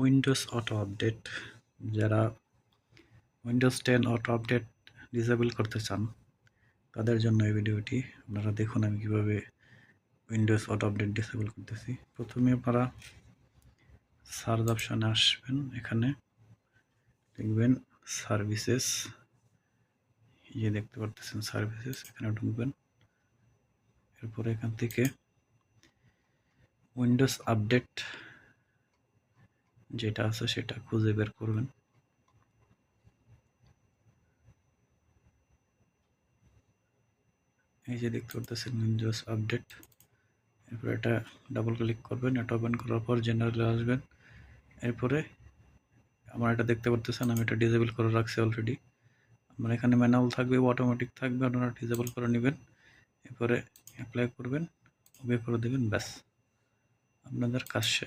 Windows auto update, যারা Windows 10 auto update disable করতে চান তাদের জন্য এই ভিডিওটি। আপনারা দেখুন আমি কিভাবে উইন্ডোজ অটো আপডেট ডিসেবল করতেছি। প্রথমে আপনারা সার্চ অপশনে আসবেন, এখানে লিখবেন সার্ভিসেস, এই যে দেখতে পাচ্ছেন সার্ভিসেস, এখানে ঢুকবেন। এরপরে এখান থেকে উইন্ডোজ আপডেট যেটা আছে সেটা খুঁজে বের করবেন। এই যে দেখতে পাচ্ছেন উইন্ডোজ আপডেট, এরপরে এটা ডাবল ক্লিক করবেন। এটা ওপেন করার পর জেনারেলে আসবেন। এরপরে আমার এটা দেখতে পাচ্ছেন আমি এটা ডিসেবল করে রাখছি অলরেডি। আমার এখানে ম্যানুয়াল থাকবে, অটোমেটিক থাকবে, আপনারা ডিসেবল করে নেবেন। এরপরে অ্যাপ্লাই করবেন, ওকে করে দেবেন, ব্যাস আপনাদের কাজ শেষ।